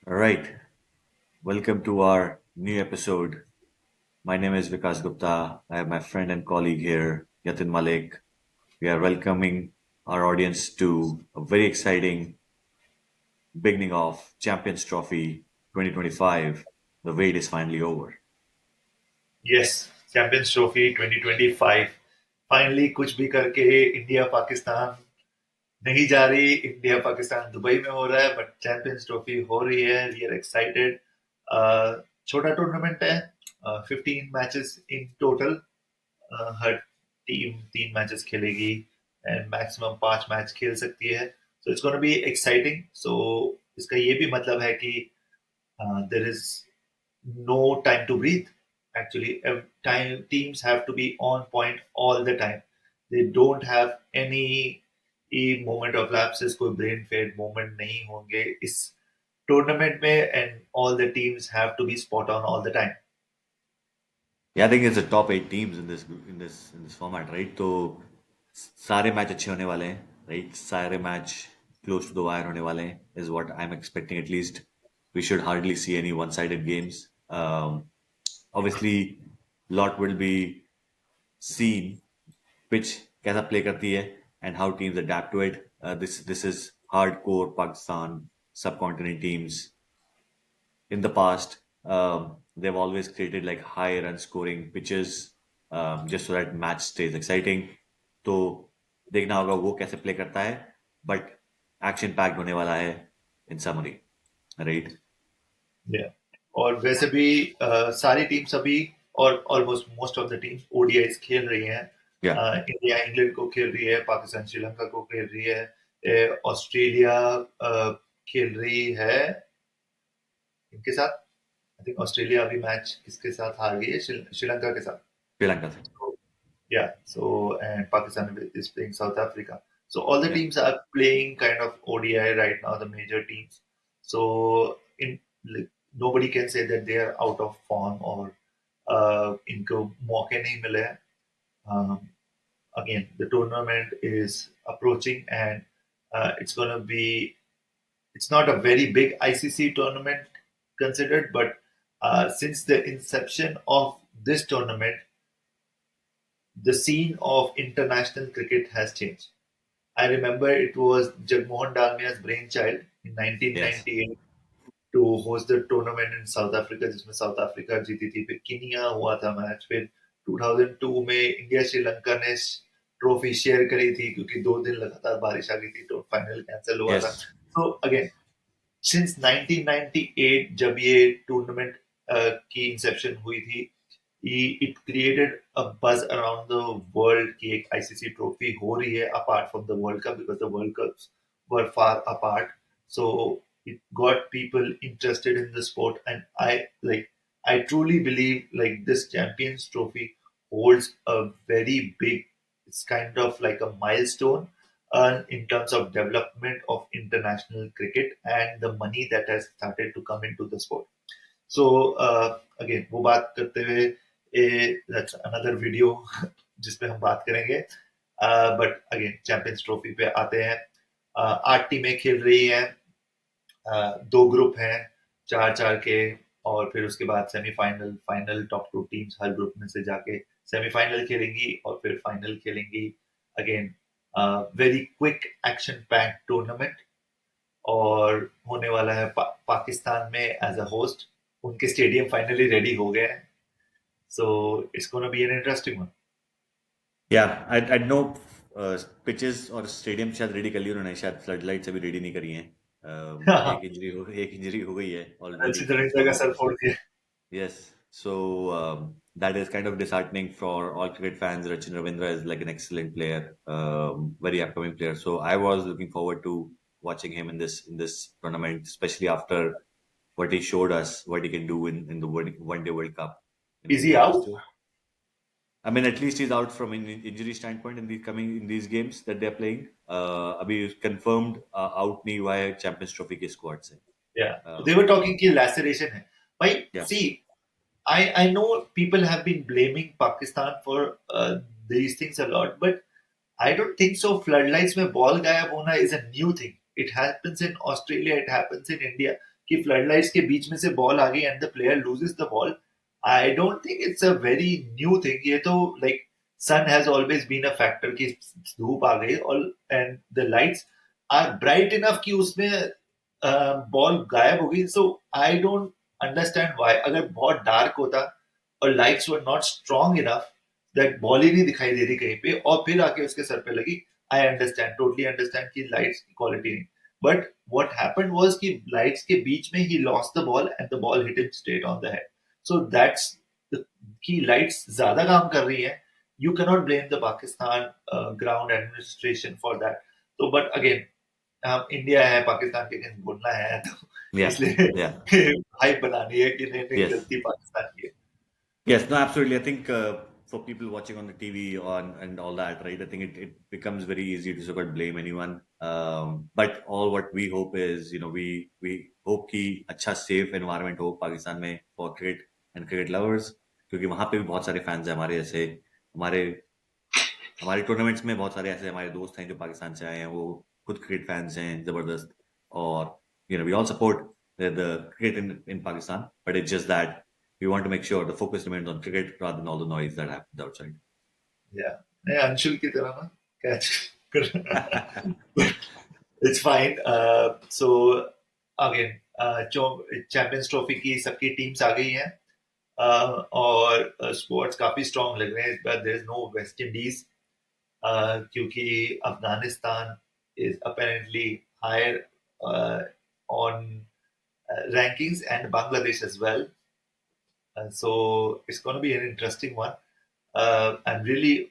All right, welcome to our new episode. My name is Vikas Gupta. I have my friend and colleague here, Yatin Malik. We are welcoming our audience to a very exciting beginning of Champions Trophy 2025. The wait is finally over. Yes champions trophy 2025 finally कुछ भी करके India Pakistan नहीं जा रही। India Pakistan Dubai में हो रहा है बट चैंपियंस ट्रॉफी हो रही है। We are excited. छोटा टूर्नामेंट है। 15 मैचेस इन टोटल। हर टीम 3 मैचेस खेलेगी एंड मैक्सिमम 5 मैच खेल सकती है। So it's gonna be exciting. So इसका ये भी मतलब है कि there is no time to breathe. Actually, teams have to be on point all the time. They don't have any moment of lapses. कोई brain fade moment नहीं होंगे इस टूर्नामेंट में and all the teams have to be spot on all the time. Yeah, I think it's the top 8 teams in this format, right? तो सारे match अच्छे होने वाले हैं, right? सारे match close to the wire होने वाले हैं, is what I'm expecting at least. We should hardly see any one-sided games. Obviously, lot will be seen pitch कैसा play करती है and how teams adapt to it. This is hardcore Pakistan subcontinent teams in the past. They've always created like high run scoring pitches just so that match stays exciting. तो देखना होगा वो कैसे play करता है but action packed होने वाला है इन समरी राइट Yeah. और वैसे भी सारी टीम्स अभी और almost most of the teams ODIs खेल रही हैं। या इंडिया इंग्लैंड को खेल रही है, पाकिस्तान श्रीलंका को खेल रही है, ऑस्ट्रेलिया खेल रही है इनके साथ। आई थिंक ऑस्ट्रेलिया अभी मैच किसके साथ हार गई है? श्रीलंका के साथ। श्रीलंका से So, yeah, so and Pakistan is playing South Africa. So all the या teams are playing kind of ODI right now, the major teams. So in like, nobody can say that they are out of form or इनको मौके नहीं मिले हैं। Um, Again, the tournament is approaching and it's going to be, it's not a very big ICC tournament considered, but since the inception of this tournament, the scene of international cricket has changed. I remember it was Jagmohan Dalmia's brainchild in yes 1998 to host the tournament in South Africa, जिसमें south Africa जीती थी। फिर किनिया हुआ था match. फिर 2002 में India Sri Lanka ने trophy share करी थी क्योंकि 2 दिन लगातार बारिश आ गई थी तो फाइनल कैंसिल हुआ था। यस सो अगेन सिंस 1998 जब ये टूर्नामेंट की इंसेप्शन हुई थी, it created a buzz around the world कि एक आईसीसी ट्रॉफी हो रही है apart from the World Cup because the World Cups were far apart. So it got people interested in the sport, and I truly believe like this Champions Trophy holds a very big. It's kind of like a milestone in terms of development of international cricket and the money that has started to come into the sport. So again वो बात करते हुए that's another video जिसपे हम बात करेंगे। But again champions trophy पे आते हैं। 8 टीमें खेल रही हैं। 2 ग्रुप हैं, 4-4 के। और फिर उसके बाद सेमीफाइनल, फाइनल, टॉप 2 टीम्स हर ग्रुप में से जाके सेमीफाइनल खेलेंगी और फिर फाइनल खेलेंगी। Again very quick action packed tournament और होने वाला है पाकिस्तान में एज अ होस्ट। उनके स्टेडियम फाइनली रेडी हो गए हैं। So it's gonna be an interesting one. Yeah I know pitches और स्टेडियम शायद रेडी कर लिए उन्होंने शायद फ्लड लाइट्स अभी रेडी नहीं करी हैं एक इंजरी हो गई है ऑलरेडी रविंद्र का सो सर फोड़ दिया। Yes. So that is kind of disheartening for all cricket fans. Rachin Ravindra is like an excellent player, very upcoming player. So I was looking forward to watching him in this tournament, especially after what he showed us, what he can do in the one day World Cup in is he India out? also. I mean, at least he's out from an injury standpoint in the coming in these games that they're playing. Abhi confirmed out नहीं हुआ है Champions Trophy के squad से. Yeah they Um, were talking कि laceration है। भाई yeah. See, I know people have been blaming Pakistan for these things a lot, but I don't think so. Floodlights में ball गायब होना is a new thing. It happens in Australia, it happens in India. कि flood lights के बीच में से ball आ गई and the player loses the ball, I don't think it's a very new thing. ये तो like sun has always been a factor कि धूप आ गई और and the lights are bright enough कि उसमें बॉल गायब हो गई. So I don't understand why. अगर बहुत डार्क होता और lights were not strong enough that ball ही नहीं दिखाई दे रही कहीं पे और फिर आके उसके सर पे लगी, आई अंडरस्टैंड, टोटली अंडरस्टैंड कि लाइट्स की क्वालिटी नहीं. बट व्हाट हैपेंड वाज कि लाइट्स के बीच में he lost the ball and the ball hit him straight on the head. So that's की लाइट्स ज्यादा काम कर रही है. You cannot blame the Pakistan ground administration for that. तो बट अगेन हम इंडिया है, पाकिस्तान के अगेंस्ट बोलना है तो Yeah, इसलिए yeah, हाइप बनानी है कि नहीं नहीं yes. गलती पाकिस्तान की है. Yes, no, absolutely. I think for people watching on the TV on and all that, right? I think it becomes very easy to sort of blame anyone. But all what we hope is, we hope कि अच्छा safe environment हो पाकिस्तान में for cricket and cricket lovers, क्योंकि वहाँ पे भी बहुत सारे fans हैं हमारे जैसे. हमारे हमारे टूर्नामेंट्स में बहुत सारे ऐसे हमारे दोस्त हैं जो पाकिस्तान से आए हैं, वो खुद क्रिकेट फैंस हैं जबरदस्त. और we all support the cricket in Pakistan, but it's just that we want to make sure the focus remains on cricket rather than all the noise that happens outside. या नहीं अंशुल की तरह ना कैच कर. It's fine. So again champions trophy की सबकी teams आ गई हैं. और स्क्वाड्स काफी स्ट्रांग लग रहे हैं इस बार. There is no West Indies क्योंकि Afghanistan is apparently higher on rankings and Bangladesh as well. So it's going to be an interesting one. I'm really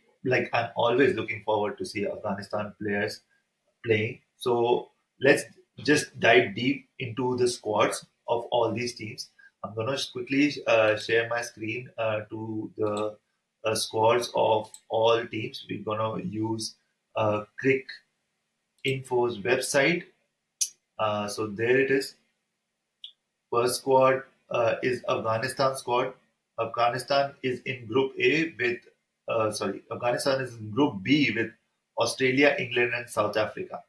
I'm always looking forward to see Afghanistan players playing. So let's just dive deep into the squads of all these teams. I'm going to quickly share my screen to the squads of all teams. We're going to use Crick Info's website. So there it is. First squad is Afghanistan squad. Afghanistan is in Group A with Afghanistan is in Group B with Australia, England, and South Africa.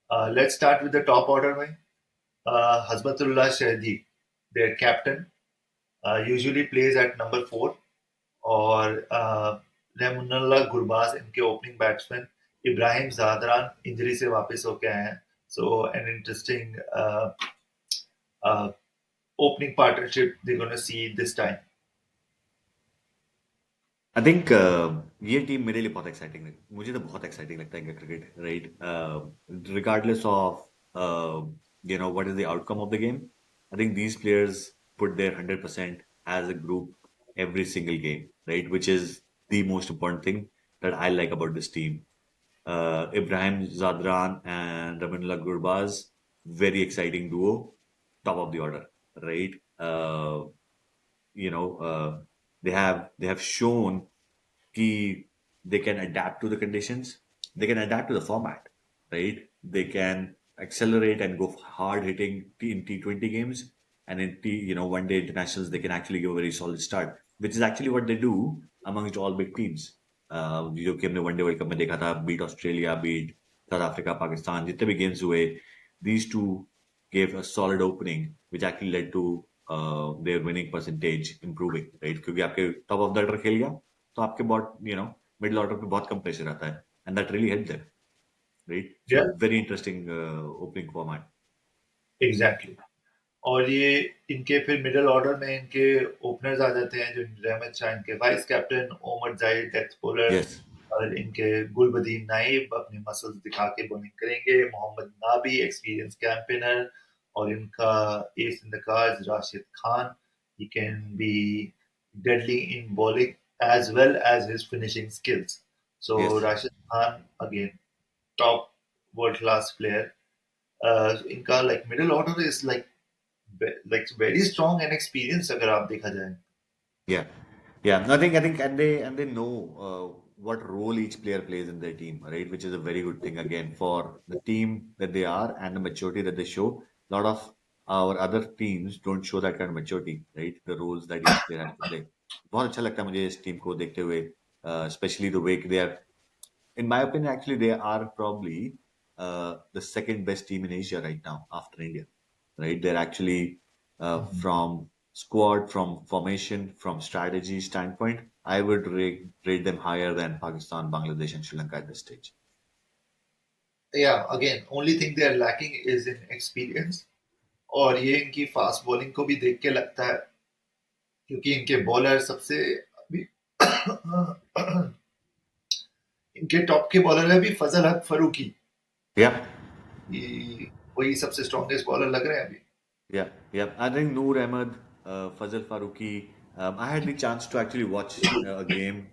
Let's start with the top order. Mein. Hasbatullah Shahidi, their captain, usually plays at number 4. और रहमुल्लाह गुरबाज इनके opening batsman. Ibrahim Zadran injury से वापस होके आए हैं. So an interesting opening partnership they're going to see this time. I think ये team मेरे लिए बहुत एक्साइटिंग है. मुझे तो बहुत एक्साइटिंग लगता है इनका cricket, right? Regardless of what is the outcome of the game. I think these players put their 100% as a group every single game, right? Which is the most important thing that I like about this team. Ibrahim Zadran and Raminullah Gurbaz, very exciting duo, top of the order, right? You know, they have shown कि they can adapt to the conditions, they can adapt to the format, right? They can accelerate and go hard hitting in T20 games, and in one day internationals they can actually give a very solid start, which is actually what they do amongst all big teams. जो कि हमने one day world cup में देखा था, beat Australia, beat South Africa, Pakistan, जितने भी games हुए, these two gave a solid opening which actually led to their winning percentage improving, right? क्योंकि आपके टॉप ऑफ द ऑर्डर खेल गया तो आपके बहुत मिडिल ऑर्डर पे बहुत कम प्रेशर आता है, and that really help them, right? So Yeah, very interesting opening format. exactly. और ये इनके फिर मिडिल ऑर्डर में इनके ओपनर्स आ जाते हैं. जो रहमत शाह इनके vice captain, Omar Zahid death bowler, yes, और इनके गुलबदीन नाइब अपने मसल्स दिखा के बॉलिंग करेंगे. मोहम्मद नाबी एक्सपीरियंस कैंपेनर, और इनका S in the cards Rashid Khan. He can B deadly in bowling as well as his finishing skills. So yes. Rashid Khan again top world class player. इनका middle order is very strong and experienced अगर आप देखा जाए. Yeah, yeah. No, I think, and they know what role each player plays in their team, right? Which is a very good thing again for the team that they are and the maturity that they show. A lot of our other teams don't show that kind of maturity, right? The roles that each player has to play. बहुत अच्छा लगता है मुझे इस टीम को देखते हुए, especially the way they are. In my opinion, actually, they are probably the second best team in Asia right now after India. right? They're actually from squad, from formation, from strategy standpoint, I would rate them higher than Pakistan, Bangladesh, and Sri Lanka at this stage. Yeah, again, only thing they are lacking is in experience. और ये इनकी fast bowling को भी देख के लगता है, क्योंकि इनके बॉलर सबसे अभी इनके टॉप के बॉलर है अभी फजल हक फरूकी। Yeah, ये वही सबसे स्ट्रॉन्गेस्ट बॉलर लग रहे हैं अभी। yeah, yeah. I think Noor Ahmed, Fazal Farooqi. I had the chance to actually watch a game,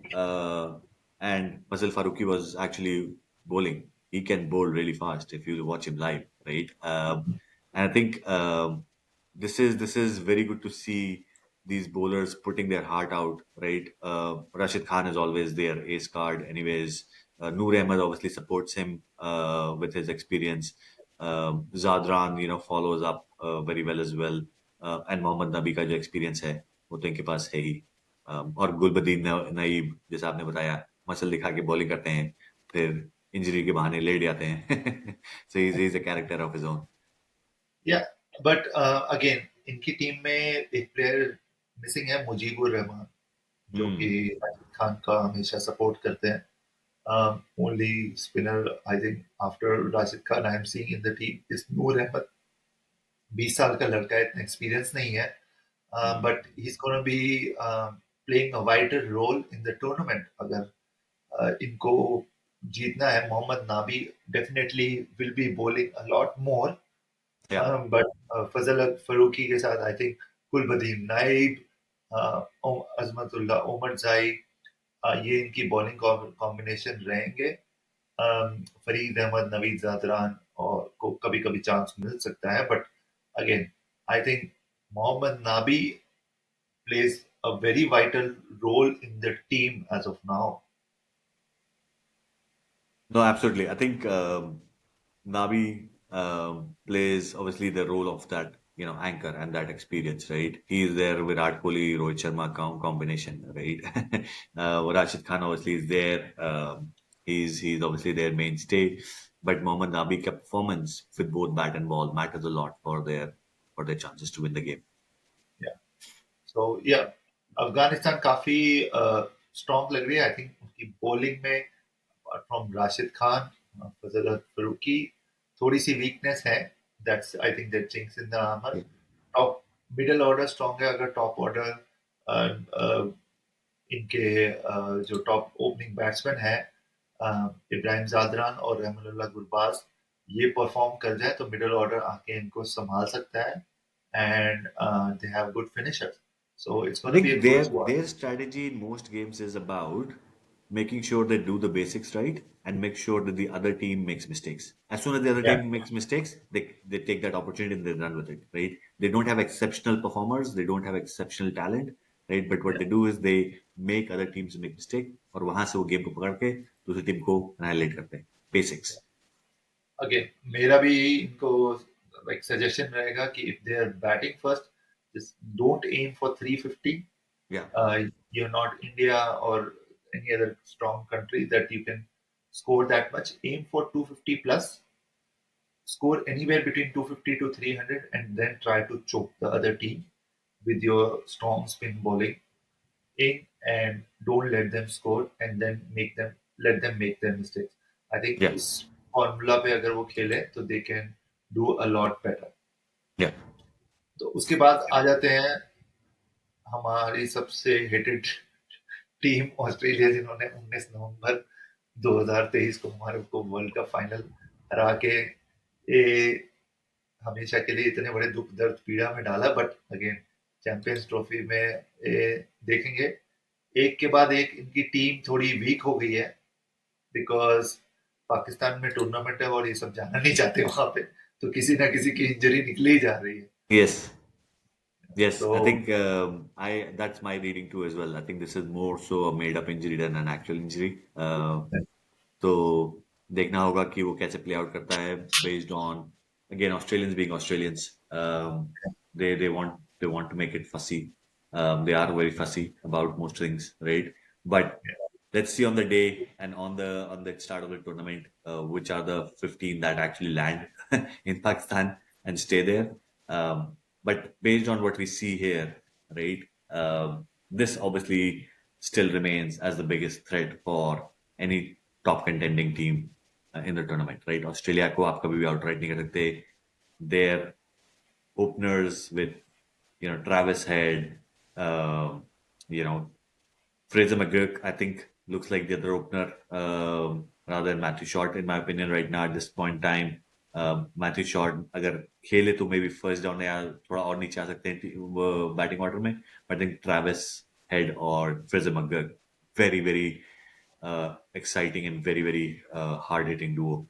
and Fazal Farooqi was actually bowling. He can bowl really fast if you watch him live, right? And I think this is very good to see these bowlers putting their heart out, right? Rashid Khan is always their ace card, anyways. Noor Ahmed obviously supports him with his experience. Zadran, follows up very well as well. And Mohammad नबी का जो experience है वो तो इनके पास है ही। और गुलबदीन नईब जैसा आपने बताया, मसल दिखा के बॉलिंग करते हैं, फिर इंजरी के बहाने लेट जाते हैं। So he is a character of his own. Yeah but again इनकी टीम में एक प्लेयर मिसिंग है, मुजीबुर रहमान, जो कि हम्म। राशिद खान का हमेशा सपोर्ट करते हैं। Only spinner I think after Rashid Khan I am seeing in the team is Noor Ahmad. 20 साल का लड़का है, इतना एक्सपीरियंस नहीं है, हम्म। but he's going to be playing a vital role in the tournament. अगर इनको जीतना है, Mohammad Nabi definitely will be bowling a lot more, या but फजल फरूकी के साथ I think कुलबदीन नाइब, अजमतुल्ला उमर जाई, ये इनकी बॉलिंग कॉम्बिनेशन रहेंगे। फरीद अहमद, नवीद जादरान और को कभी कभी चांस मिल सकता है, but again I think Mohammad Nabi plays a very vital role in the team as of now. No, absolutely. I think Nabi plays obviously the role of that, anchor and that experience, right? He is there with Virat Kohli, Rohit Sharma combination, right? Rashid Khan obviously is there. He's obviously their mainstay, but Mohammad Nabi ka performance with both bat and ball matters a lot for their chances to win the game. Yeah. So yeah, Afghanistan काफी strong लग रही है। I think उनकी bowling में from Rashid Khan, Fazal Farooqi, थोड़ी सी weakness है। That's I think that chinks in the armour. Yeah. Top middle order strong है। अगर टॉप ऑर्डर इनके जो टॉप ओपनिंग बैट्समैन है इब्राहिम जादरान और रहमानुल्लाह गुरबाज, ये परफॉर्म कर जाए तो मिडिल ऑर्डर आके इनको संभाल सकता है, and they have good finishers, so it's I gonna be think a good their squad. their strategy in most games is about making sure they do the basics right and make sure that the other team makes mistakes. As soon as the other या team makes mistakes, they take that opportunity and they run with it, right? They don't have exceptional performers, they don't have exceptional talent, right? But what they do is they make other teams make mistake और वहां से वो game को पकड़ के दूसरी team को annihilate करते हैं. Basics. अगेन मेरा भी इनको लाइक सजेशन रहेगा कि if they are batting first, just don't aim for 350। Yeah. you're not India or any other strong country that you can score that much. Aim for 250 plus, score anywhere between 250 to 300, and then try to choke the other team with your strong spin bowling in, and don't let them score, and then let them make their mistakes. I think Yeah. उस formula पे अगर वो खेले तो they can do a lot better. Yeah. तो उसके बाद आ जाते हैं हमारी सबसे हेटेड टीम ऑस्ट्रेलिया, जिन्होंने 19 नवंबर 2023 को हमारे को वर्ल्ड कप फाइनल हरा के ये हमेशा के लिए इतने बड़े दुख दर्द पीड़ा में डाला। बट अगेन चैंपियंस ट्रॉफी में ये देखेंगे एक के बाद एक इनकी टीम थोड़ी वीक हो गई है, बिकॉज पाकिस्तान में टूर्नामेंट है और ये सब जाना नहीं चाहते वहां पे, तो किसी ना किसी की इंजरी निकली ही जा रही है। Yes. Yes, तो I think I that's my reading too as well. I think this is more so a made up injury than an actual injury. तो देखना होगा कि वो कैसे प्ले आउट करता है based on again Australians being Australians. They want to make it fussy. They are very fussy about most things, right? But let's see on the day and on the start of the tournament which are the 15 that actually land in Pakistan and stay there. But based on what we see here, right, this obviously still remains as the biggest threat for any top contending team in the tournament, right? Australia को आप कभी भी outright नहीं कर सकते. Their openers with, Travis Head, you know, Fraser McGurk, I think, looks like the other opener rather than Matthew Short, in my opinion, right now at this point in time. Matthew Short, अगर खेले तो maybe first down या थोड़ा और नीचे आ सकते हैं batting order में. But I think Travis Head और Fraser McGurk, very, very exciting and very, very hard hitting duo.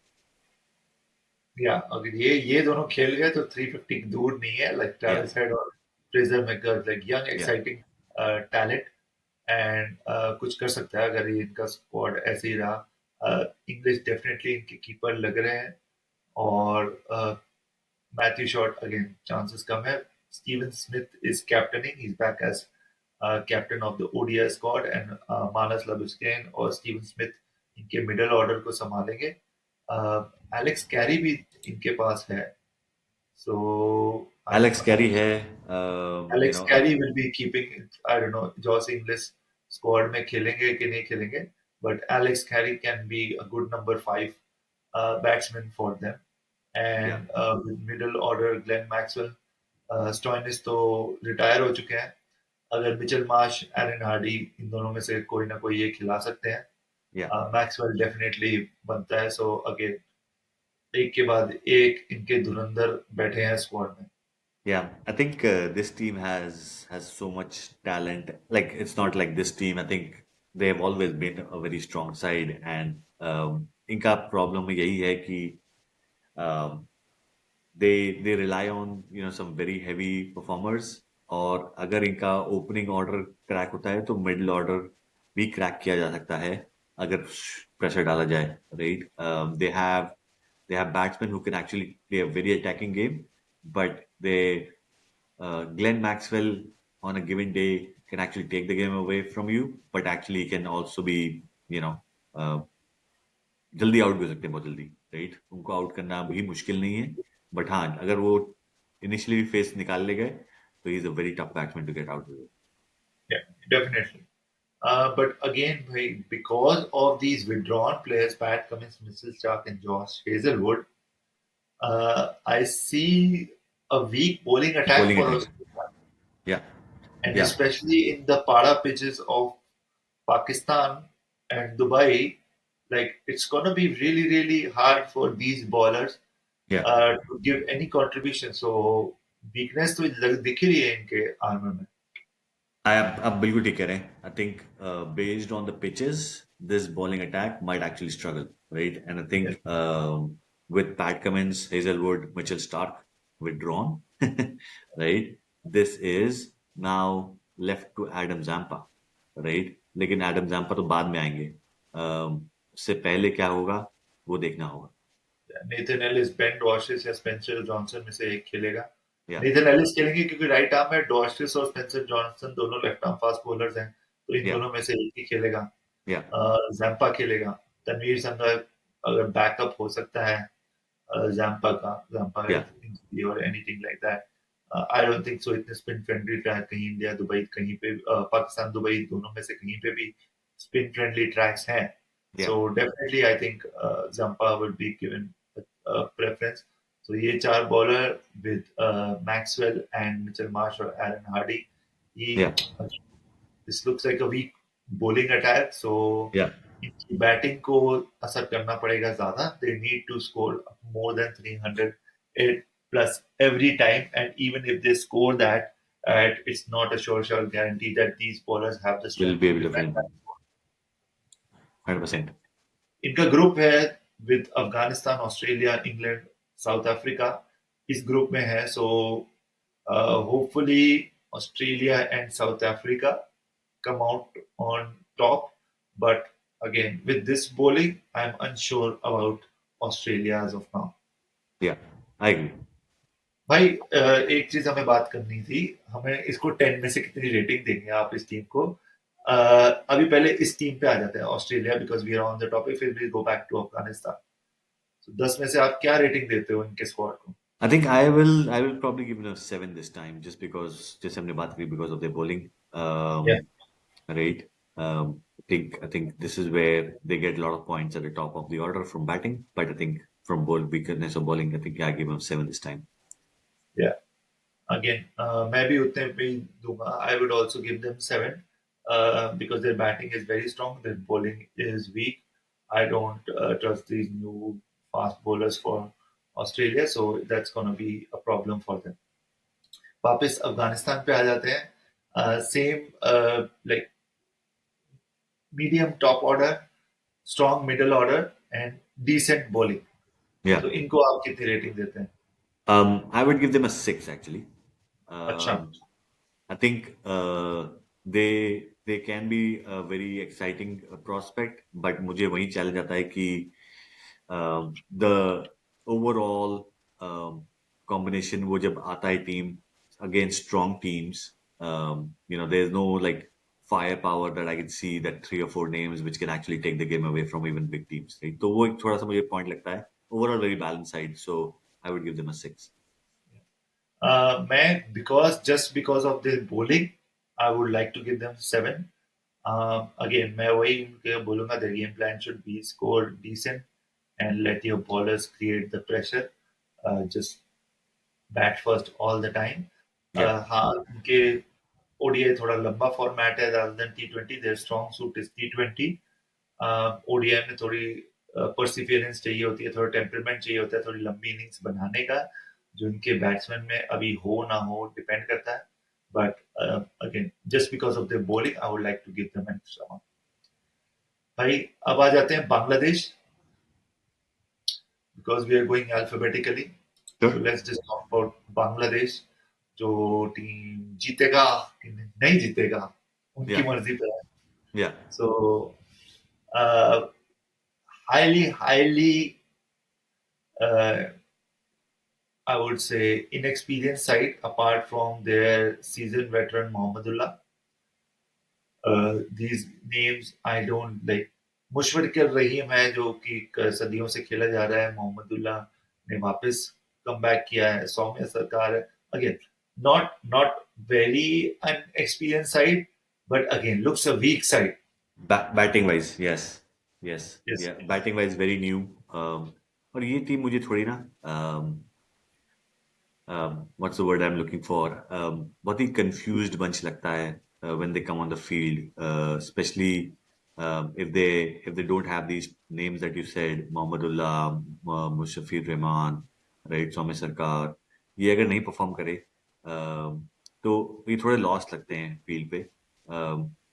या अगर ये दोनों खेल गए तो 350 दूर नहीं है, लाइक Yeah, ट्रेविस हेड और Fraser McGurk, like young yeah, exciting talent, and कुछ कर सकता है अगर ये इनका स्क्वाड ऐसे ही रहा. इंग्लिश डेफिनेटली इनके कीपर लग रहे हैं, और मैथ्यू शॉट अगेन चांसेस कम है. Steven Smith is captaining, he is back as captain of the ODI squad, and Marnus Labuschagne और स्टीवन स्मिथ इनके मिडिल ऑर्डर को संभालेंगे. एलेक्स कैरी भी इनके पास है, so Alex I Carey है, Alex Carey will be keeping, I don't know, Josh Inglis squad में खेलेंगे कि नहीं खेलेंगे, but Alex Carey can be a good number 5 batsman for them. yeah, And with middle order Glenn Maxwell, Stoinis तो retire हो चुके हैं. अगर मिचेल मार्श, एरन हार्डी, इन दोनों में से कोई ना कोई ये खिला सकते हैं. yeah. मैक्सवेल डेफिनेटली बनता है. सो अगेन एक के बाद एक इनके धुरंधर बैठे हैं स्क्वाड में. Yeah, I think this team has so much talent. Like it's not like this team. I think they have always been a very strong side, and इनका problem यही है कि um, they rely on some very heavy performers. और अगर इनका opening order crack होता है तो मिडिल ऑर्डर भी क्रैक किया जा सकता है अगर प्रेशर डाला जाए, right. They have batsmen who can actually play a very attacking game, but Glenn Maxwell on a given day can actually take the game away from you, but actually can also be, you know, uh, जल्दी out भी हो सकते हैं बहुत जल्दी, right. उनको out करना भी मुश्किल नहीं है, बट हाँ अगर वो इनिशियली फेस निकाल ले गए तो he is a very tough batsman to get out with. Yeah, definitely. But again, because of these withdrawn players, Pat Cummins, Mitchell Stark, and Josh Hazelwood, I see a weak bowling attack bowling for attack. Australia, या, and या. especially in the Pada pitches of Pakistan and Dubai. Like it's gonna be really, really hard for these bowlers या, to give any contribution. So weakness तो दिख ही रही है इनके armour में. आप बिल्कुल ठीक कह रहे हैं. I think based on the pitches this bowling attack might actually struggle, right. And I Yes. Think with Pat Cummins, Hazelwood, Mitchell Stark withdrawn, right? This is now left to Adam Zampa, right? लेकिन Adam Zampa तो बाद में आएंगे. उससे पहले क्या होगा वो देखना होगा. नेथन एलिस, बेन डॉर्सिस या स्पेंसर जॉनसन में से एक खेलेगा. या, नेथन एलिस खेलेंगे क्योंकि राइट आर्म में डॉर्सिस और स्पेंसर जॉनसन दोनों लेफ्ट आर्म फास्ट बॉलर्स हैं, तो इन या, दोनों में से एक ही खेलेगा. या, जैम्पा खेलेगा. तनवीर संघा अगर बैकअप हो सकता है जैम्पा का, जैम्पा या, इंजरी और anything like that. I don't think so. इतने स्पिन फ्रेंडली ट्रैक कहीं इंडिया दुबई कहीं पे, पाकिस्तान दुबई दोनों में से कहीं पे भी स्पिन फ्रेंडली ट्रैक्स हैं. या, So definitely, I think Zampa will be given preference. So ये चार bowler with Maxwell and Mitchell Marsh or Aaron Hardy. ये या, this looks like a weak bowling attack. So या. इनकी बैटिंग को असर करना पड़ेगा ज्यादा. They need to score more than 300 plus every time, and even if they score that, it's not a sure guarantee that these bowlers have the Will strength be to able to defend win that. 100%. इनका group है with Afghanistan, Australia, England, south Africa. इस group में है. So hopefully Australia and south Africa come out on top. But again, with this bowling, I'm unsure about Australia as of now. Yeah, I agree. भाई एक चीज हमें बात करनी थी. हमें इसको 10 में से कितनी रेटिंग देंगे आप इस टीम को? अभी पहले इस टीम पे आ जाते हैं, Australia, because we are on the topic. फिर we go back to Afghanistan. तो 10 में से आप क्या रेटिंग देते हो इनके स्क्वाड को? I will probably give them a 7 this time, just because just हमने बात की because of their bowling. Yeah. Right. I think this is where they get a lot of points at the top of the order from batting, but I think from ball weakness of bowling, I think I give them 7 this time. Yeah. Again, मैं भी उतने पे ही दूंगा. I would also give them 7 because their batting is very strong, their bowling is weak. I don't trust these new fast bowlers for Australia, so that's going to be a problem for them. वापस अफगानिस्तान पे आ जाते हैं. Same like medium top order, strong middle order, and decent bowling. Yeah. तो इनको आप कितनी rating देते हैं? I would give them a 6 actually. अच्छा. Um, I think they can be a very exciting prospect, but मुझे वही चैलेंज आता है कि the overall combination वो जब आता है team against strong teams, there's no like firepower that I can see that 3 or 4 names which can actually take the game away from even big teams. Right? तो वो एक थोड़ा सा मुझे point लगता है. Overall very balanced side, so I would give them a 6. मैं because of their bowling, I would like to give them 7. Again, मैं वही उनके बोलूंगा, their game plan should be score decent and let your bowlers create the pressure. Just bat first all the time. Yeah, हाँ, उनके ODI थोड़ा लंबा format है rather than T20. Their strong suit is T20. ODI में थोड़ी Perseverance चाहिए होती है, थोड़ा टेम्परमेंट चाहिए होता है, थोड़ी लंबी इनिंग्स बनाने का, जो इनके बैट्समैन में अभी हो ना हो डिपेंड करता है. But again, just because of their bowling, I would like to give them an extra one. भाई, अब आ जाते हैं Bangladesh, because we are going alphabetically. sure. So let's just talk about Bangladesh. जो टीम जीतेगा कि नहीं जीतेगा, उनकी Yeah, मर्जी पे है. yeah. So highly I would say inexperienced side apart from their seasoned veteran Mohammadullah. These names I don't like. Mushfiqur Rahim है जो कि सदियों से खेला जा रहा है. मोहम्मदुल्लाह ने वापस कम बैक किया है. सौम्य सरकार है. Again, not very an experienced side, but again looks a weak side. Batting wise, yes, yes, Yes. yeah. Batting wise, very new. और ये टीम मुझे थोड़ी ना what's the word I'm looking for? बहुत ही confused bunch लगता है when they come on the field, especially if they don't have these names that you said, Mohammadullah, Mushafir Rahman, right, Soumya Sarkar. ये अगर नहीं perform करे तो ये थोड़े लॉस्ट लगते हैं फील्ड पे.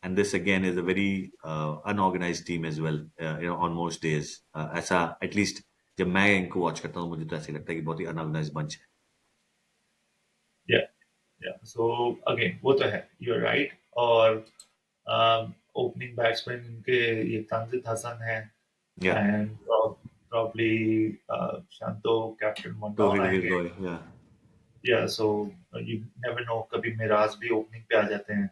And this again is a very unorganized team as well, on most days. ऐसा at least जब मैं इनको वॉच करता हूँ मुझे तो ऐसे लगता है कि बहुत ही unorganized bunch है. Yeah. Yeah. So again, वो तो है. You're right. और ओपनिंग बैट्समैन इनके ये तंजिद हसन है. Yeah. And probably Shanto, captain one तो down वीर आएंगे. Roy, yeah, Yeah, so you never know. कभी मिराज भी ओपनिंग पे आ जाते हैं.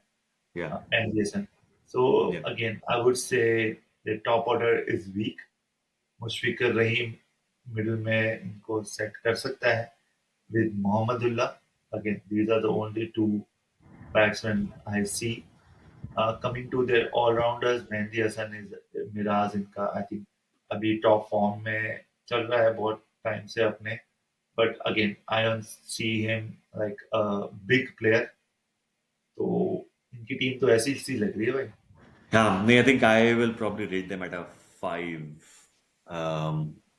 yeah, And Jason. So yeah, again, I would say the top order is weak. Mushfiqur Rahim middle में इनको सेट कर सकता है. With Mohammadullah, again, these are the only two batsmen I see. Coming to their all-rounders, Mehdi Hasan is Miraj इनका I think अभी top form में चल रहा है बहुत टाइम से अपने. But again, I don't see him like a big player. तो इनकी टीम तो ऐसी सी लग रही है भाई. yeah. I think I will probably rate them at a 5.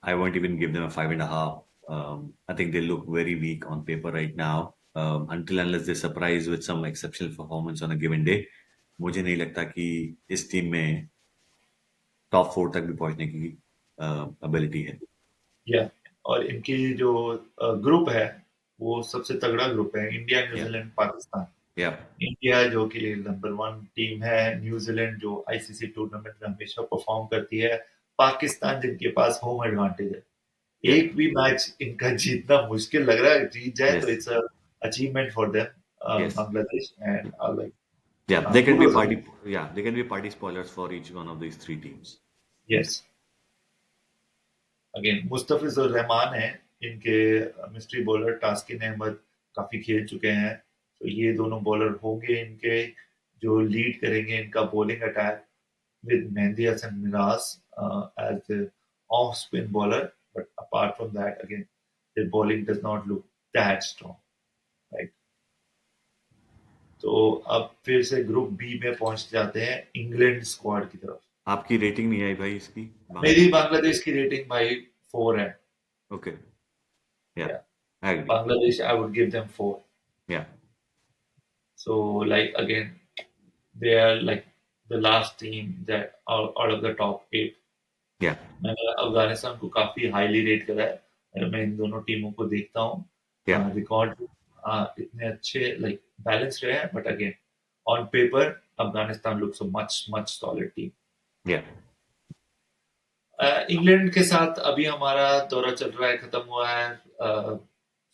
I won't even give them a 5.5. I think they look very weak on paper right now. Until unless they surprise with some exceptional performance on a given day, मुझे नहीं लगता कि इस team में top 4 तक भी पहुंचने की ability है. या और इनकी जो ग्रुप है, वो सबसे तगड़ा ग्रुप है. India, Yeah, New Zealand, Pakistan. yeah, India जो कि नंबर वन टीम है, न्यूजीलैंड जो आईसीसी टूर्नामेंट में हमेशा परफॉर्म करती है, पाकिस्तान जिनके पास होम एडवांटेज है. yeah, एक भी मैच इनका जीतना मुश्किल लग रहा है. जीत जाए तो yes, it's a achievement for them. yes. Bangladesh and like Yeah, they can be kudos. party. Yeah, they can be party spoilers for each one of these 3 teams. Yes. Again Mustafizur Rahman है. इनके मिस्ट्री बॉलर टास्किन अहमद काफी खेल चुके हैं, तो ये दोनों bowler होंगे इनके जो लीड करेंगे इनका bowling attack with Mehdi Hasan Miraz as the off-spin bowler. But apart from that, again, their bowling does not look that strong, right? तो अब फिर से ग्रुप बी में पहुंच जाते हैं इंग्लैंड स्क्वाड की तरफ। आपकी रेटिंग नहीं आई भाई इसकी मेरी बांग्लादेश की। बांग्लादेश की रेटिंग भाई 4 है। Okay, yeah, Yeah, I agree, Bangladesh I would give them 4. या, So like again, they are like the last team that out of the top 8. या, मैंने अफगानिस्तान को काफी हाईली रेट करा है। अगर मैं इन दोनों टीमों को देखता या, हूँ रिकॉर्ड इतने अच्छे लाइक बैलेंस रहे हैं, but again on paper Afghanistan looks much much solid team. या। इंग्लैंड के साथ अभी हमारा दौरा चल रहा है, खत्म हुआ है।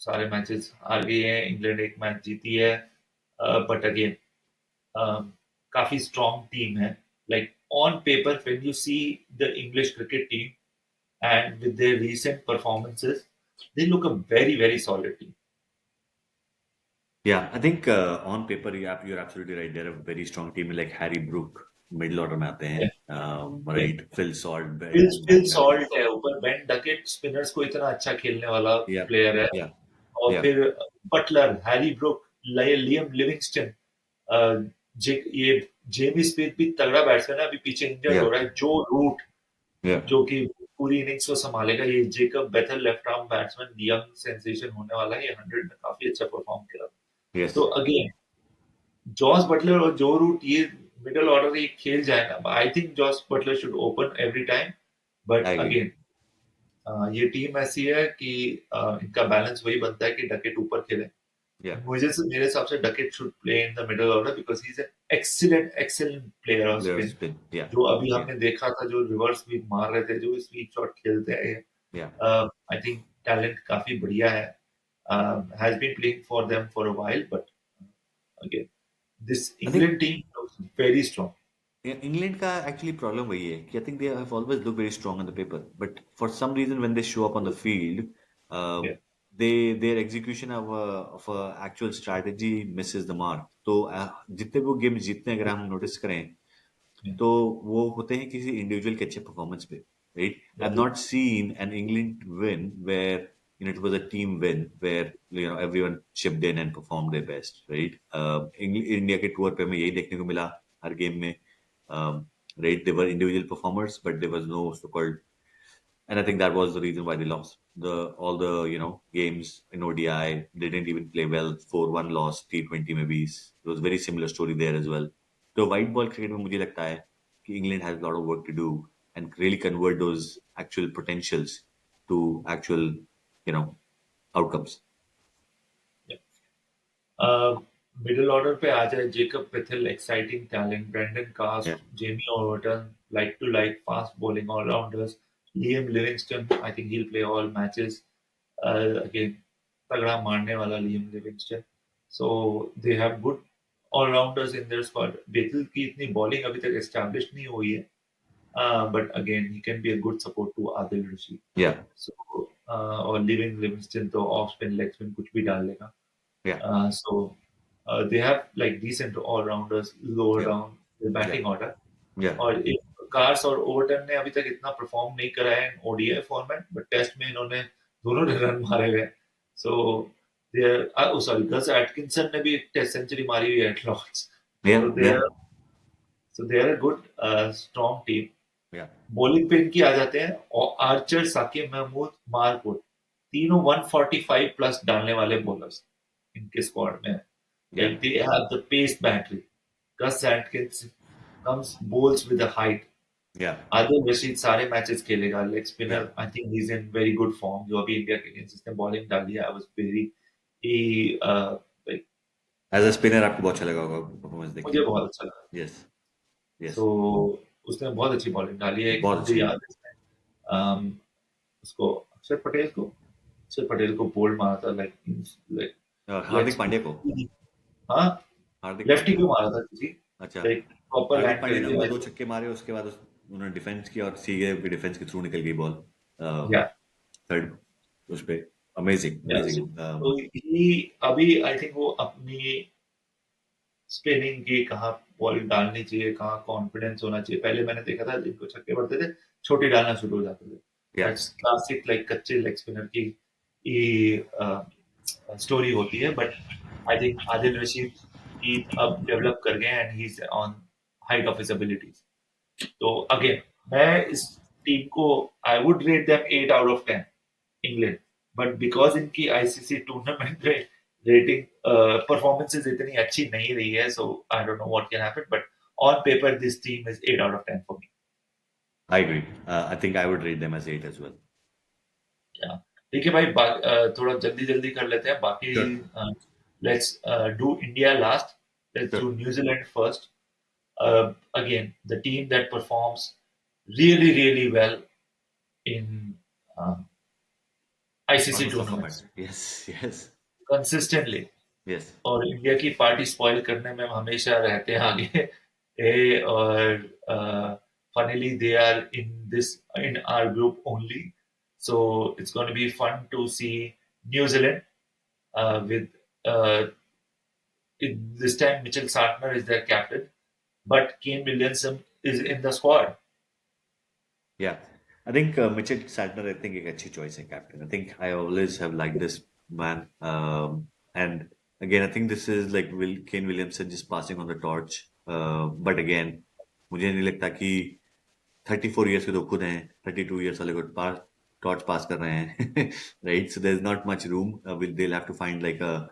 सारे मैचेस हार गई हैं, इंग्लैंड एक मैच जीती है, बट अगेन काफी स्ट्रॉन्ग टीम है। Like on paper when you see the English cricket team and with their recent performances, they look a very, very solid team. Yeah, I think on paper you're absolutely right. They're a very strong team like Harry Brook, middle order में आते हैं, Yeah, yeah. right? Phil Salt, Phil Ben Duckett. Salt है ऊपर, Ben Duckett spinners को इतना अच्छा खेलने वाला Yeah, प्लेयर है। yeah, और yeah, फिर Buttler, Harry Brook, Liam Livingstone, ये जेमी स्मिथ भी तगड़ा बैट्समैन है, अभी पीछे इंजर्ड yeah, हो रहा है। जो रूट yeah. जो कि पूरी इनिंग्स को संभालेगा, ये Jacob Bethell left arm batsman young sensation होने वाला है, ये 100 में काफी अच्छा परफॉर्म किया। तो Yes, अगेन जॉस बटलर और जो रूट ये मिडल ऑर्डर ये खेल जाएगा। I think Jos Buttler should open every time, I but agree. Again ये टीम ऐसी है कि इनका बैलेंस वही बनता है कि डकेट ऊपर खेले। Yeah, मुझे से मेरे हिसाब से Duckett should play in the middle order because he is an excellent excellent player of their spin. spin. Yeah, जो अभी yeah, हमने देखा था, जो रिवर्स स्वीप मार रहे थे, जो स्वीप शॉट खेलते हैं, yeah. आई थिंक टैलेंट काफी बढ़िया है। Has been playing for them for a while, but again this I think England team looks very strong. England का actually problem वही है कि I think they have always looked very strong on the paper, but for some reason when they show up on the field, uh, their execution of a actual strategy misses the mark. तो जितने वो game जीतते हैं अगर हम notice करें तो वो होते हैं किसी इंडिविजुअल के अच्छे परफॉर्मेंस पे, right? I have not seen an England win where it was a team win where everyone chipped in and perform their best, right? India के टूर पे हमें यही देखने को मिला हर गेम में, right? They were individual performers, but there was no so-called, and I think that was the reason why they lost the all the games in ODI. They didn't even play well. 4-1 loss, T20 maybe. It was very similar story there as well. तो white ball cricket में मुझे लगता है कि England has a lot of work to do and really convert those actual potentials to actual you know outcomes. Middle order पे आ जाए, Jacob Bethell exciting talent, Brydon Yeah, कास्ट, Jamie Overton like two like fast bowling allrounders, Liam Livingstone I think he will play all matches again, तगड़ा मारने वाला Liam Livingstone. So they have good allrounders in their squad. Bethell की इतनी bowling अभी तक establish नहीं हुई है, but again he can be a good support to Adil Rashid. yeah, सो और लिविंग लिविंगस्टन तो ऑफ स्पिन लेग स्पिन कुछ भी डाल लेगा। yeah, So they have like decent all-rounders lower yeah, down the yeah, batting order. yeah, और एक cars और Overton ने अभी तक इतना परफॉर्म नहीं करा है ओडीआई फॉर्मेट, बट टेस्ट में इन्होंने दोनों ने रन मारे हुए। So there sorry Gus Atkinson ने भी टेस्ट सेंचुरी मारी हुई है at Lord's. yeah, so they yeah, are so they are a good strong team. yeah, bowling पे इनकी आ जाते हैं, और आर्चर, साकिब महमूद, मार्कवुड, तीनों 145 प्लस डालने वाले बॉलर्स इनके स्क्वाड में है। yeah, Like they have the pace battery. Gus Atkins comes bowls with a height. yeah. Adil Rashid सारे मैचेस खेलेगा, leg Yeah. Spinner I think he is in very good form. जो अभी इंडिया के अगेंस्ट इसने bowling डाली है, I was very like as a spinner आपको बहुत अच्छा लगा होगा परफॉर्मेंस देख के। मुझे बहुत अच्छा लगा। यस, सो यस, उसने बहुत अच्छी बॉलिंग डाली है। एक बहुत मुझे अच्छी। याद है इसने उसको अक्षर पटेल को बोल्ड मारा था, लाइक लाइक और लेग हार्दिक पांड्या को, स्पिन। हाँ, हार्दिक लेफ्टी पांड्या को को। मारा था किसी, अच्छा, लाइक प्रॉपर हार्दिक लैंड पांड्या ने करके वो दो लाइक छक्के मारे उसके बाद उन्होंने डिफेंस किया और सीए की डिफेंस के थ्रू निकल गई बॉल या थर्ड उस पे। amazing, Yeah, amazing. so he अभी आई थिंक वो अपनी स्पिनिंग की कहाँ बॉल डालनी चाहिए, कहाँ कॉन्फिडेंस होना चाहिए। पहले मैंने देखा था जिनको छक्के पड़ते थे, छोटी डालना शुरू हो जाते थे। Yeah, दैट्स क्लासिक लाइक कच्चे लेग स्पिनर की स्टोरी होती है, but I think Adil Rashid ही अब डेवलप कर गए and he is on height of his abilities. तो अगेन मैं इस टीम को I would rate them 8 out of 10 England, but because इनकी आईसीसी टूर्नामेंट में रेटिंग परफॉर्मेंसेस इतनी अच्छी नहीं रही है, so I don't know what can happen, but on paper this team is 8 out of 10 for me. I agree. I think I would rate them as 8 as well. या ठीक है भाई, थोड़ा जल्दी जल्दी कर लेते हैं बाकी। Sure, let's do India last, let's sure. Do New Zealand first. Again, the team that performs really, really well in uh, ICC Almost the tournaments format. Yes, yes, consistently, yes. और इंडिया की पार्टी स्पॉइल करने में हम हमेशा रहते हैं आगे। ए और funnily they are in our group only, so it's going to be fun to see New Zealand with uh, this time Mitchell Sartner is their captain, but Kane Williamson is in the squad. Yeah, I think Mitchell Santner, I think, एक अच्छी choice है captain. I think I always have liked this man. And again, I think this is like Kane Williamson just passing on the torch. But again, मुझे नहीं लगता कि 34 years के तो खुद हैं, 32 years वाले को torch pass कर रहे हैं, right? So there's not much room. They'll have to find like a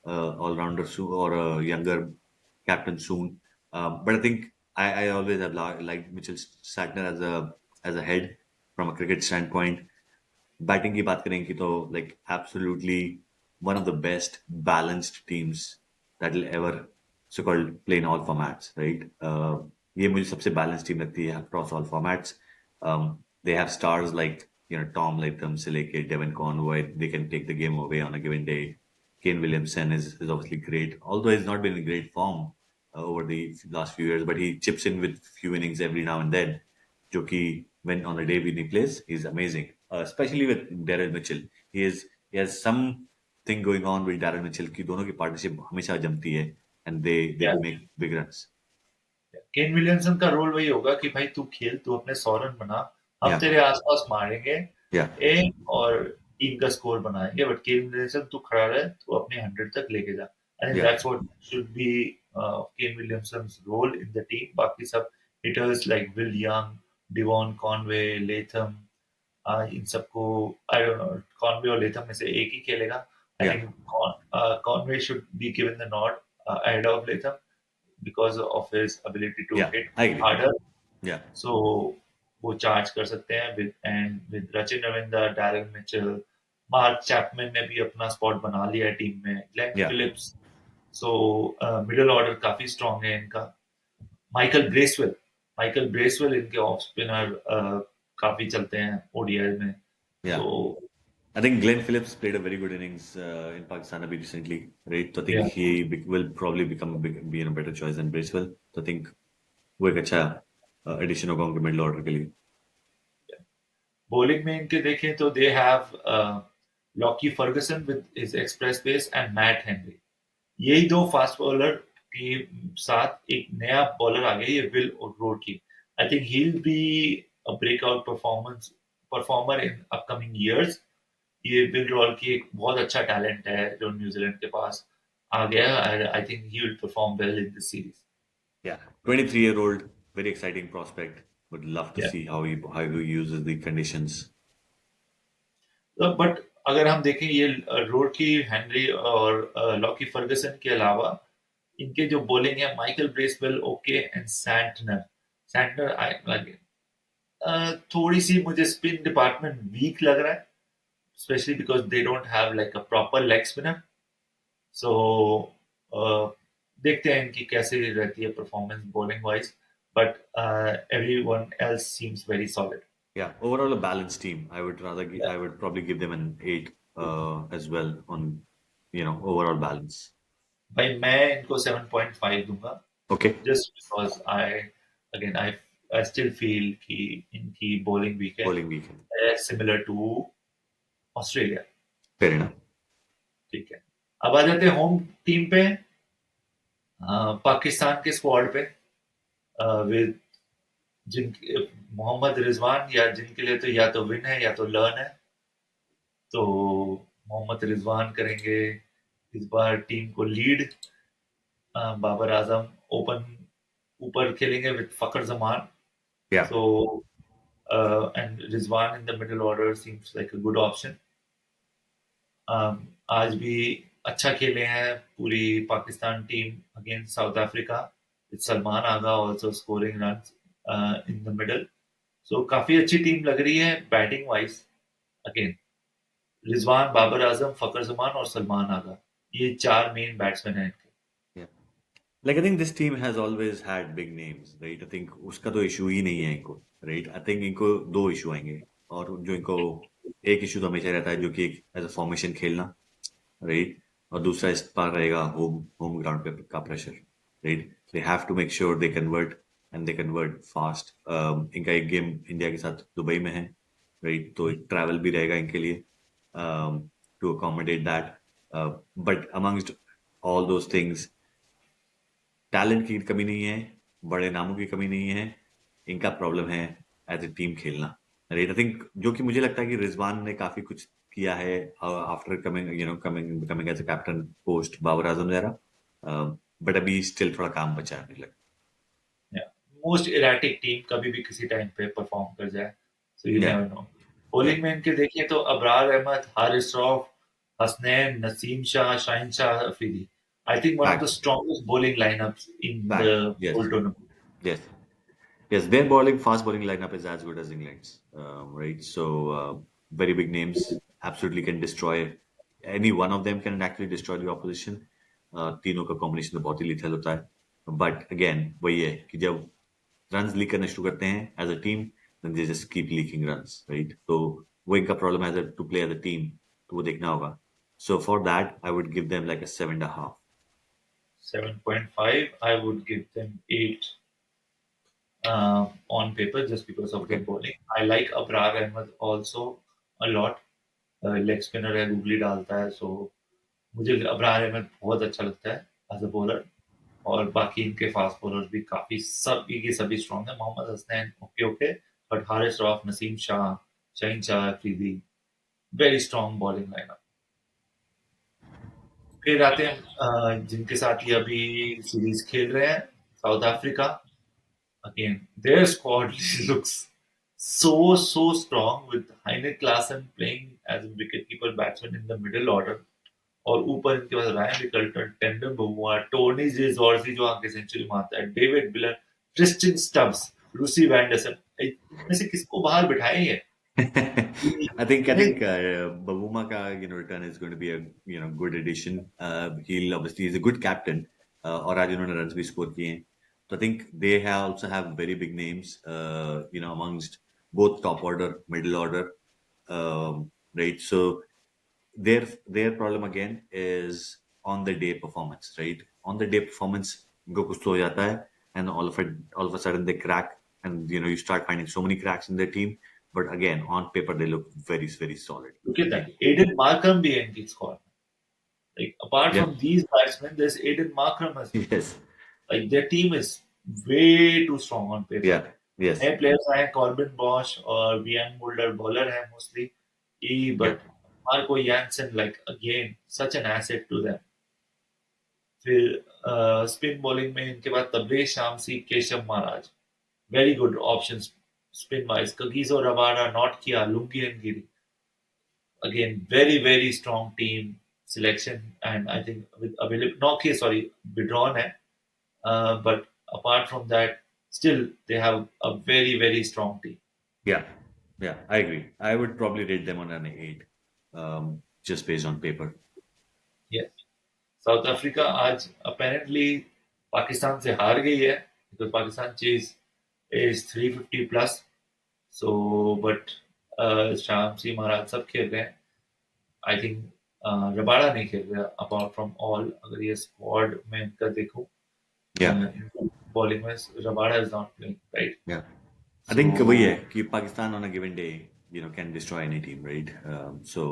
all-rounder soon or a younger captain soon. But I think I always have liked Mitchell Santner as a head from a cricket standpoint. Batting की बात करेंगे तो like absolutely one of the best balanced teams that will ever so called play in all formats, right? ये मुझे सबसे balanced team लगती है across all formats. They have stars like Tom Latham से लेके Devon Conway, they can take the game away on a given day. Kane Williamson is obviously great, although he's not been in great form over the last few years, but he chips in with few innings every now and then. जो कि when on a day when he plays, he's amazing. Especially with Daryl Mitchell, he has something going on with Daryl Mitchell कि दोनों की partnership हमेशा जमती है and they Yeah. make big runs. Kane Williamson का role वही होगा कि भाई तू खेल, तू अपने 100 रन बना, हम Yeah, तेरे आसपास मारेंगे yeah, और टीम का स्कोर बनाएंगे, बट केन विलियमसन तू खड़ा रहे, तू अपने 100 तक लेके जा। I think yeah, that's what should be Kane Williamson's role in the team. बाकी सब hitters like Will Young, Devon Conway, Latham, इन सबको आई डोंट नो, कॉनवे और लेथम में से एक ही खेलेगा। I yeah, think Conway should be given the nod ahead of Latham because of his ability to yeah. hit I agree. harder. Yeah, So वो charge कर सकते हैं with Rachin Ravindra, Daryl Mitchell, Mark Chapman ने भी अपना स्पॉट बना लिया है टीम में, Glenn yeah, Phillips. So middle order काफी स्ट्रांग है इनका। माइकल ब्रेसवेल, माइकल ब्रेसवेल इनके ऑफ स्पिनर काफी चलते हैं ओडीआई में। yeah. So I think Glenn Phillips played a very good innings in Pakistan abhi recently, right? So I think या he will probably be in a better choice than Bracewell. So I think वो एक अच्छा addition होगा उनके middle order के लिए. Bowling में इनके देखें तो they have Lockie Ferguson with his express pace and Matt Henry. यही दो फास्ट बॉलर के साथ एक नया बॉलर आ गया, ये Will O'Rourke. I think he will be a breakout performer in upcoming years. ये विल रोडकी एक बहुत अच्छा टैलेंट है जो न्यूजीलैंड के पास आ गया। आई think he will perform well in this series. Yeah, 23-year-old, very exciting prospect. Would love to या see how he uses the conditions. But अगर हम देखें ये रोडकी, हेनरी और लॉकी फर्गसन के अलावा इनके जो बॉलिंग है, Michael Bracewell okay and Santner. Santner आई लगे थोड़ी सी मुझे स्पिन डिपार्टमेंट वीक लग रहा है, specially because they don't have like a proper leg spinner. So देखते हैं इनकी कैसे रहती है performance bowling wise, but everyone else seems very solid. Yeah, overall a balanced team. I would probably give them an 8 as well on overall balance. भाई मैं इनको 7.5 दूंगा, Okay, just because again I still feel कि इनकी bowling weekend bowling weekend. है similar to Australia. fair enough. ठीक है, अब आ जाते हैं होम टीम पे। पाकिस्तान के स्क्वाड पे विद जिन मोहम्मद रिजवान, या जिनके लिए तो या तो विन है या तो लर्न है। तो मोहम्मद रिजवान करेंगे इस बार टीम को लीड। बाबर आजम ओपन ऊपर खेलेंगे with Fakhar Zaman. Yeah, so and Rizwan in the middle order seems like a good option. आज भी अच्छा खेले हैं पूरी Pakistan team against South Africa, with Salman Agha also scoring runs in the middle. सो काफी अच्छी टीम लग रही है batting wise. Again Rizwan, Babar Azam, Fakhar Zaman और सलमान आगा, ये चार मेन बैट्समैन हैं इनके। yeah. Like I think this team has always had big names, right? I think उसका तो इशू ही नहीं है इनको, right? I think इनको दो इशू आएंगे, और जो इनको एक इशू तो हमेशा रहता है, जो कि एज अ फॉर्मेशन खेलना, राइट? और दूसरा इस पर रहेगा होम होम ग्राउंड पे का pressure, right? They have to make sure they convert, and they convert fast. इनका एक गेम इंडिया के साथ दुबई में है, राइट? तो एक ट्रैवल भी रहेगा इनके लिए to accommodate that. But amongst all those things, talent की कमी नहीं है, बड़े नामों की कमी नहीं है, इनका प्रॉब्लम है एज ए टीम खेलना, राइट? आई थिंक जो कि मुझे लगता है कि रिजवान ने काफी कुछ किया है after coming coming becoming as a captain post Babar Azam जरा, बट अभी स्टिल थोड़ा काम बचा है मुझे लगता मोस्ट इराटिक टीम कभी भी किसी टाइम पे परफॉर्म कर जाए, सो यू है। नेवर या नो। या बॉलिंग में इनके देखें तो Abrar Ahmed, Haris Rauf, Hasnain, Naseem Shah, Shaheen Shah Afridi, I think one of the fact, strongest bowling lineups in the fact, yes, whole tournament. Yes, yes, their bowling, fast bowling lineup is as good as England's, right? So, very big names absolutely can destroy. Any one of them can actually destroy the opposition. तीनों का combination तो बहुत ही lethal होता है। But again वही है कि जब रन्स लीक करना शुरू करते हैं as a team, then they just keep leaking runs, right? तो वो इनका प्रॉब्लम है to play as a team, तो वो देखना होगा। So for that I would give them like a 7.5। 7.5, I would give them 8 on paper just because of their okay, bowling. I like Abrar Ahmed also a lot. Leg spinner है, googly डालता है, सो मुझे अबरार अहमद बहुत अच्छा लगता है as a bowler. और बाकी इनके फास्ट बॉलर्स भी काफी सभी के सभी स्ट्रॉन्ग है। Mohammad Hasnain okay okay, but Haris Rauf, Naseem Shah, Shaheen Shah Afridi, very strong bowling lineup. फिर आते हैं जिनके साथ ये अभी सीरीज खेल रहे हैं, south Africa. Again, their squad looks so strong with Heine Klaasen playing as a wicketkeeper batsman in the middle order. और ऊपर इनके पास Ryan Rickelton, Temba Bavuma, Tony de Zorzi जो आके सेंचुरी मारता है, डेविड मिलर, क्रिस्टियन स्टब्स, लूसी वैंडरसन, इनमें से किसको बाहर बिठाए हैं? I think Bavuma ka return is going to be a good addition. He'll obviously he's a good captain, और आज उन्होंने runs भी score किए हैं, so I think they have also have very big names, amongst both top order, middle order, right? So their problem again is on the day performance, right? On the day performance इनको कुछ तो हो जाता है, and all of a sudden they crack, and you start finding so many cracks in their team. But again, on paper they look very very solid, Look at that. right? Aiden Markram भी है इनकी squad में। Like apart Yeah. from these batsmen, there's Aiden Markram as well. Yes. Like their team is way too strong on paper. Yeah. Yes. नए players आए हैं, Corbin Bosch और Wiaan Mulder bowler है mostly ई, Yeah. But Marco Jansen like again such an asset to them. फिर spin bowling में इनके पास Tabraiz Shamsi, Keshav Maharaj, very good option spin wise. Kagiso Rabada, not किया, लुंगियन गिरी, again very strong team selection. And I think with available not sorry withdrawn है, but apart from that, still they have a very strong team. Yeah. Yeah. I agree. I would probably rate them on an 8, just based on paper. Yes. South Africa आज apparently Pakistan से हार गई है, because Pakistan chase is 350 plus. So but Shamsi Maharaj सब खेल रहे हैं। I think Rabada नहीं खेल रहा अपार्ट फ्रॉम ऑल। अगर ये स्क्वाड में इनका देखूं, Yeah. बॉलिंग में Rabada is not playing right. Yeah. I think वही सो है कि Pakistan on a given day, can destroy any team, right? So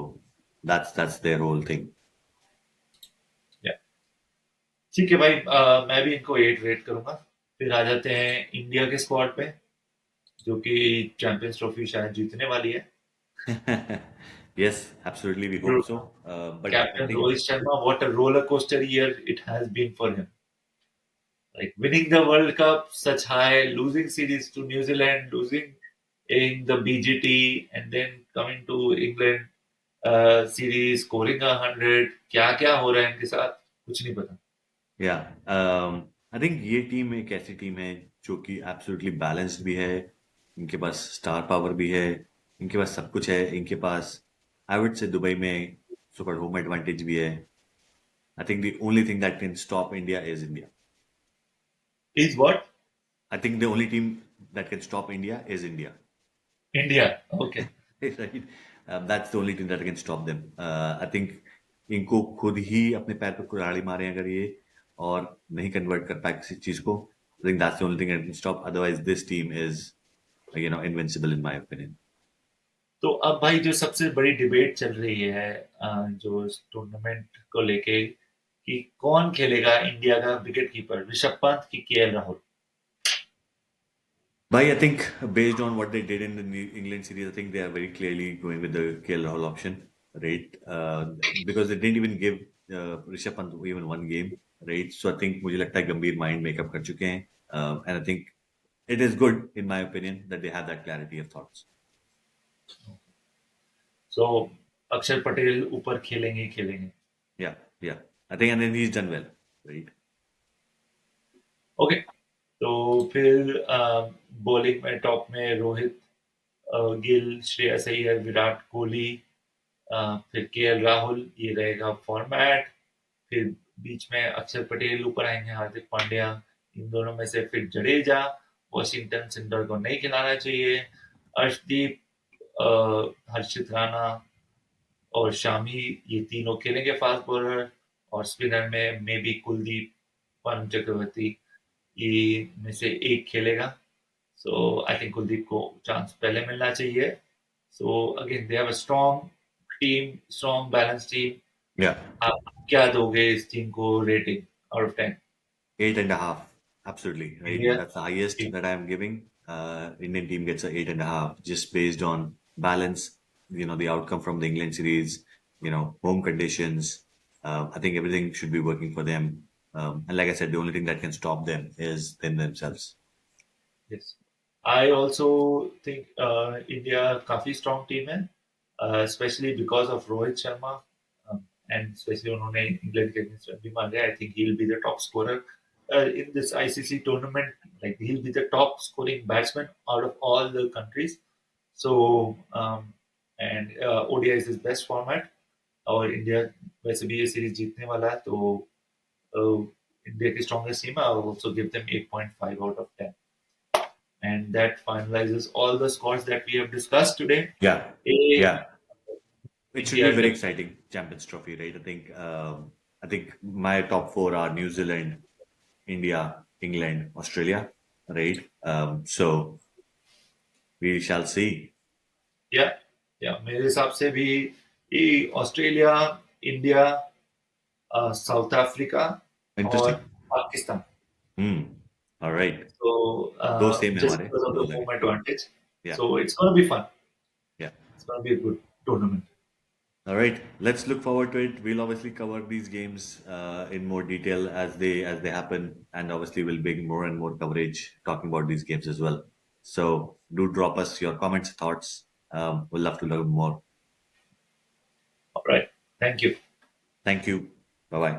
That's their whole thing. Yeah. ठीक है भाई, मैं भी इनको 8 रेट करूंगा। फिर आ जाते हैं इंडिया के स्क्वाड पे, जो कि चैंपियंस ट्रॉफी शायद जीतने वाली है। Yes, absolutely. We hope so. But I captain think, Rohit Sharma, what a roller coaster year it has been for him. Like winning the World Cup such high, losing series to New Zealand, losing in the BGT, and then coming to England series, scoring 100, क्या क्या हो रहा है इनके साथ कुछ नहीं पता। yeah, I think ये टीम एक ऐसी टीम है जो कि एब्सोल्युटली बैलेंस्ड भी है। इनके पास स्टार पावर भी है। इनके पास सब कुछ है। इनके पास आई वुड से दुबई में सुपर होम एडवांटेज भी है। I think the only thing that can stop India is India. Is what? I think the only team that can stop India is India. India. Okay. Right? That's the only thing that can stop them. I think इनको खुद ही अपने पैर पे कुल्हाड़ी मारे अगर ये और नहीं कन्वर्ट कर पाए किसी चीज को, I think that's the only thing that can stop. Otherwise, this team is, invincible in my opinion. तो अब भाई जो सबसे बड़ी डिबेट चल रही है जो इस टूर्नामेंट को लेके, कि कौन खेलेगा इंडिया का विकेट कीपर, ऋषभ पंत की KL Rahul. But I think based on what they did in the England series, I think they are very clearly going with the KL Rahul option, right? Because they didn't even give Rishabh Pant even one game, right? So I think मुझे लगता है गंभीर mind makeup कर चुके हैं, and I think it is good in my opinion that they have that clarity of thoughts. सो अक्षर पटेल ऊपर खेलेंगे ही खेलेंगे। Yeah, yeah. I think and then he's done well, right? Okay. तो फिर बॉलिंग में टॉप में रोहित, गिल, श्रेयस अय्यर, विराट कोहली, फिर केएल राहुल, ये रहेगा फॉर्मेट। फिर बीच में अक्षर पटेल ऊपर आएंगे, हार्दिक पांड्या, इन दोनों में से फिर जडेजा, वॉशिंगटन सुंदर को नहीं खिलाना चाहिए, अर्शदीप, हर्षित राणा और शामी, ये तीनों खेलेंगे फास्ट बॉलर। और स्पिनर में मे बी कुलदीप, वरुण चक्रवर्ती, ये में से एक खेलेगा। सो आई थिंक कुलदीप को चांस पहले मिलना चाहिए। So again they have a strong team, strong balance team. Yeah. आप क्या दोगे इस टीम को rating out of 10? 8.5. Absolutely, right? India That's the highest team. that I am giving. Indian team gets a 8.5 just based on balance, the outcome from the England series, home conditions. I think everything should be working for them. And like I said, the only thing that can stop them is them themselves. Yes, I also think India काफी strong team है, specially because of Rohit Sharma, and specially उन्होंने England के against run भी मारे। आई think he will be the top scorer in this ICC tournament. Like he'll be the top scoring batsman out of all the countries. So and ODI is his best format. और India वैसे भी ये series जीतने वाला है, तो India की strongest team. I also give them 8.5 out of 10, and that finalizes all the scores that we have discussed today. Yeah, A, yeah. It should be a India very exciting Champions Trophy, right? I think my top four are New Zealand, India, England, Australia, right? So we shall see. या मेरे हिसाब से भी ये Australia, India, south Africa और Interesting. Pakistan. Hmm. All right. So दो same है just हमारे, because of दो the अलग है. home advantage, Yeah, so it's going to be fun. yeah. It's going to be a good tournament. All right. Let's look forward to it. We'll obviously cover these games in more detail as they happen, and obviously we'll bring more and more coverage talking about these games as well. So do drop us your comments, thoughts. We'll love to learn more. All right. Thank you. Thank you. Bye bye.